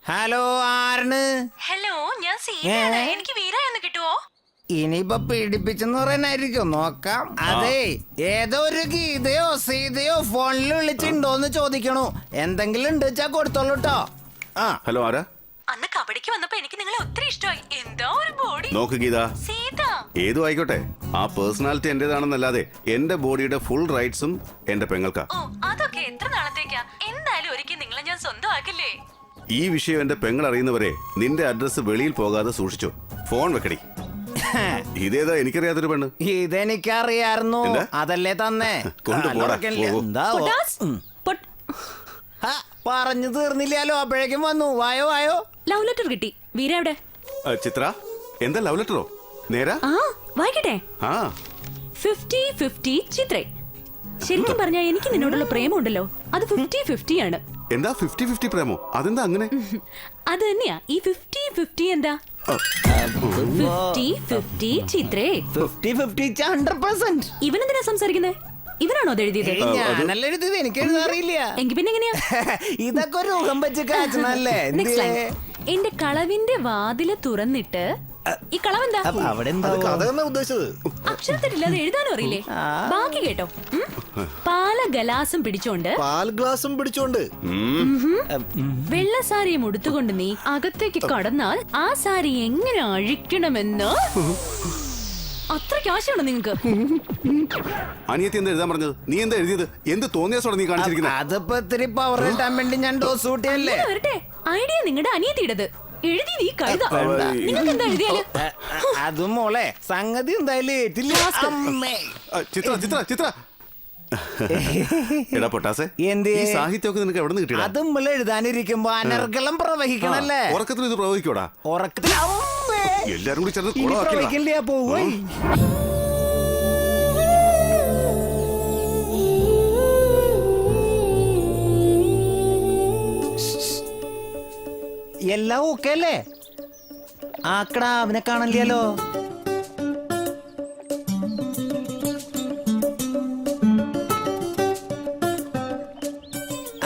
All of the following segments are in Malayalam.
ഹലോ, ആരാണ്? ഹലോ, ഞാൻ സീതയാണ്. എനിക്ക് വീര എന്ന് കിട്ടുവോ? ഇനിയിപ്പൊ പീഡിപ്പിച്ചെന്ന് പറയാനായിരിക്കും, നോക്കാം. അതെ, ഏതോ ഒരു ഗീതയോ സീതയോ ഫോണിൽ വിളിച്ചിട്ടുണ്ടോന്ന് ചോദിക്കണു. എന്തെങ്കിലും ഉണ്ട് വെച്ചാ കൊടുത്തോളൂ ട്ടോ. ഹലോ, ആരാ? അന്ന് കബഡിക്ക് വന്നപ്പോ എനിക്ക് നിങ്ങളെ ഒത്തിരി ഇഷ്ടമായി. എന്താ ഒരു ബോഡി. നോക്ക് ഗീത, സീത ഏതും ആയിക്കോട്ടെ, ആ പേഴ്സണാലിറ്റി എന്റേതാണെന്നല്ലാതെ എന്റെ ബോഡിയുടെ ഫുൾ റൈറ്റ്സും എന്റെ പെങ്ങൾക്കാ. ഓ, അതൊക്കെ എത്ര നാളത്തേക്കാ? എന്തായാലും ഒരിക്കൽ നിങ്ങളെ ഞാൻ സ്വന്തമാക്കില്ലേ. ഈ വിഷയം എന്റെ പെങ്ങൾ അറിയുന്നവരെ നിന്റെ അഡ്രസ് വെളിയിൽ പോകാതെ സൂക്ഷിച്ചു. ഫോൺ വെക്കടി. ഇതേതാ എനിക്കറിയാത്തൊരു പെണ്ണ്? ഇതെനിക്കറിയായിരുന്നു, അതല്ലേ തന്നെ. കൊണ്ടുപോടാ. എന്താ പൊട്ടാസ്, പറഞ്ഞു തീർന്നില്ലല്ലോ, അപ്പോഴേക്കും വന്നു. വായോ വായോ. ലവ് ലെറ്റർ കിട്ടി. വീര എവിടെ? ചിത്ര, എന്താ ലവ് ലെറ്ററോ? നേരാ? ആ, വായിക്കട്ടെ. ആ 50-50 ചിത്രേ. ശരിക്കും പറഞ്ഞാ എനിക്ക് നിന്നോടുള്ള പ്രേമമുണ്ടല്ലോ, അത് 50-50 ആണ്. എന്താ 50-50 പ്രേമോ? അതെന്താ അങ്ങനെ? അത് തന്നെയാ ഈ 50-50. എന്താ 50-50 ചിത്രേ? 50-50 100%. ഇവനെന്തിനാ സംസാരിക്കുന്നേ? ഇവനാണോ അത് എഴുതിയത്? ഞാനല്ല എഴുതിയത്, എനിക്ക് എഴുതാറിയില്ല. എങ്കിൽ പിന്നെ എങ്ങനെയാ? ഇതൊക്കെ ഒരു ഊഹം വെച്ച് കാച്ചണല്ലേ. Next line. എന്റെ കളവിന്റെ വാതില് തുറന്നിട്ട് ഈ കളവെന്താ? അവിടെ അക്ഷരത്തിലില്ലാതെ എഴുതാനും അറിയില്ലേ? ബാക്കി കേട്ടോ. പാല ഗലാസം പിടിച്ചോണ്ട് വെള്ള സാരിയും ഉടുത്തുകൊണ്ട് നീ അകത്തേക്ക് കടന്നാൽ ആ സാരി എങ്ങനെ അഴിക്കണമെന്ന് അത്രയ്ക്ക് ആശയമുണ്ടോ നിങ്ങക്ക്? അനിയത്തി എന്താ എഴുതാൻ പറഞ്ഞത്? നീ എന്താ എഴുതിയത്? എന്ത് തോന്നിയാസോടെ നീ കാണിച്ചിരിക്കുന്നത്? അതിപ്പോ ഇത്തിരി പവർ കിട്ടാൻ വേണ്ടി ഞാൻ ഡോസ് കൂട്ടിയല്ലേ. വരട്ടെ, ഐഡിയ നിങ്ങളുടെ അനിയത്തിയുടേത്. എഴുതി നീ കഴുത. നിങ്ങൾക്ക് എന്താ എഴുതിയാല്? അതും മോളെ, സംഗതി എന്തായാലും ഏറ്റില്ല. അമ്മേ. ചിത്ര ചിത്ര ചിത്ര എടാ പൊട്ടാസെ, എന്തേ? ഈ സാഹിത്യമൊക്കെ നിനക്ക് എവിടെ നിന്ന് കിട്ടിയടാ? അത് നമ്മൾ എഴുതാനിരിക്കുമ്പോ അനർഗളം പ്രവഹിക്കണല്ലേ. ഉറക്കത്തിൽ ഇത് പ്രവഹിക്കോടാ? ഉറക്കത്തിൽ എല്ലാരും കൂടി ചേർന്ന് പ്രവഹിക്കില്ല. പോവേ എല്ലാം ഓക്കെ അല്ലേ? ആക്കടാ, അവനെ കാണില്ലല്ലോ.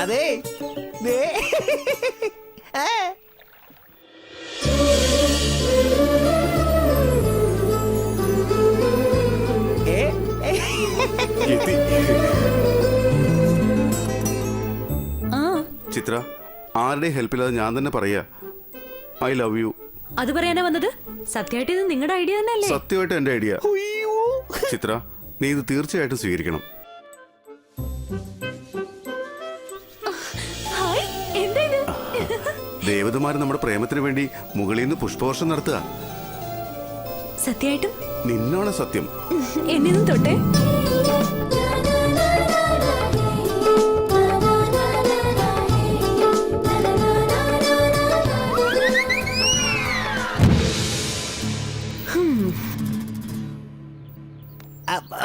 അതെ ചിത്ര, ആരുടെയും ഹെൽപ്പില്ലാതെ ഞാൻ തന്നെ പറയാ ഐ ലവ് യു. അത് പറയാനാ വന്നത്? സത്യമായിട്ട് ഇത് നിങ്ങളുടെ ഐഡിയ തന്നെ അല്ലേ? സത്യമായിട്ട് എന്റെ ഐഡിയ. ചിത്ര, നീ ഇത് തീർച്ചയായിട്ടും സ്വീകരിക്കണം. ദേവതമാര് നമ്മുടെ പ്രേമത്തിന് വേണ്ടി മുകളിൽ നിന്ന് പുഷ്പവർഷം നടത്തുക. സത്യമായിട്ടും? നിന്നാണ് സത്യം. എന്നും തൊട്ടേ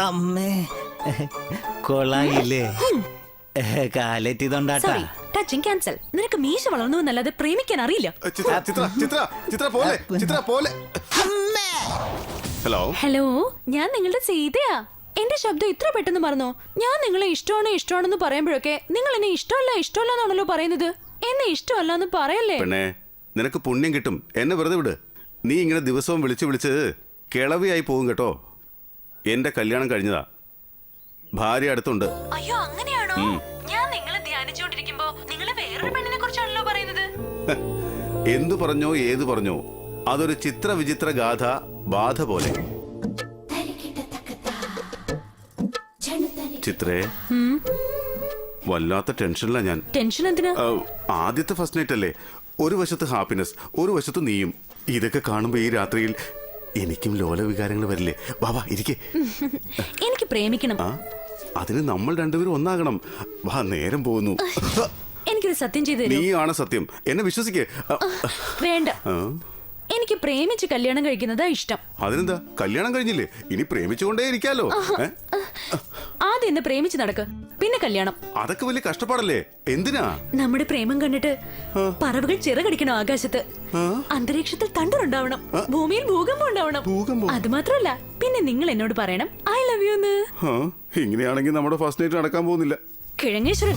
അമ്മേ, കൊള്ളായില്ലേ? കാലെത്തിയതുകൊണ്ടാട്ടാ. Touching cancel. നിനക്ക് മീശ വളർന്നു എന്നല്ലാതെ പ്രേമിക്കാൻ അറിയില്ല. ചിത്ര ചിത്ര ചിത്ര ചിത്ര പോലെ ചിത്ര പോലെ. ഹലോ ഹലോ, ഞാൻ നിങ്ങളുടെ സീതയാ. എന്റെ ശബ്ദം ഇത്ര പെട്ടെന്ന് മറന്നോ? ഞാൻ നിങ്ങളെ ഇഷ്ടമാണെന്ന് പറയുമ്പോഴൊക്കെ നിങ്ങൾ എന്നെ ഇഷ്ടമല്ല എന്നാണല്ലോ പറയുന്നത്. എന്നെ ഇഷ്ടമല്ല എന്ന് പറയല്ലേ? പെണ്ണേ, നിനക്ക് പുണ്യം കിട്ടും. എന്നെ വെറുതെ വിട്. നീ ഇങ്ങനെ ദിവസവും വിളിച്ച് കിളവിയായി പോകും കേട്ടോ. എന്റെ കല്യാണം കഴിഞ്ഞതാ, ഭാര്യ അടുത്തുണ്ട്. അയ്യോ, അങ്ങനെയാണോ? ഞാൻ നിങ്ങളെ ധ്യാനിച്ചുകൊണ്ടിരിക്കുമ്പോ നിങ്ങളെ വേറൊരു പെണ്ണിനെ കുറിച്ചാണല്ലോ പറയുന്നത്. എന്തു പറഞ്ഞോ ഏതു പറഞ്ഞോ, അതൊരു ചിത്ര വിചിത്ര ഗാഥ, ബാധ പോലെ. ചിത്രേ, വല്ലാത്ത ടെൻഷനിലാ ഞാൻ. ടെൻഷൻ എന്തിനാ? ആദ്യത്തെ ഫസ്റ്റ് നൈറ്റ് അല്ലേ, ഒരു വശത്ത് ഹാപ്പിനെസ്, ഒരു വശത്ത് നീയും. ഇതൊക്കെ കാണുമ്പോ ഈ രാത്രിയിൽ എനിക്കും ലോലവികാരങ്ങൾ വരില്ലേ? വാ ഇരിക്കേ. എനിക്ക് പ്രേമിക്കണം. അതിന് നമ്മൾ രണ്ടുപേരും ഒന്നാകണം. വാ, നേരം പോകുന്നു. എനിക്കൊരു സത്യം ചെയ്തു തരൂ. നീയാണ് സത്യം, എന്നെ വിശ്വസിക്കേ. വേണ്ട, എനിക്ക് പ്രേമിച്ച് കല്യാണം കഴിക്കുന്നതാ ഇഷ്ടം. അതിനെന്താ, കല്യാണം കഴിഞ്ഞില്ലേ, ഇനി പ്രേമിച്ചുകൊണ്ടേ ഇരിക്കാലോ. ആദ്യം എന്നെ പ്രേമിച്ച് നടക്ക്, പിന്നെ കല്യാണം. അതൊക്കെ വലിയ കഷ്ടപ്പാടല്ലേ? എന്തിനാ? നമ്മുടെ പ്രേമം കണ്ടിട്ട് പറവുകൾ ചിറകടിക്കണം ആകാശത്ത്, അന്തരീക്ഷത്തിൽ തണ്ടറുണ്ടാവണം, ഭൂമിയിൽ ഭൂകമ്പം ഉണ്ടാവണം. അത് മാത്രമല്ല, പിന്നെ നിങ്ങൾ എന്നോട് പറയണം ഐ ലവ് യു എന്ന്. ഇങ്ങനെയാണെങ്കിൽ നമ്മുടെ ഫസ്റ്റ് നൈറ്റ് നടക്കാൻ പോകുന്നില്ല. കിഴങ്ങേശ്വരൻ,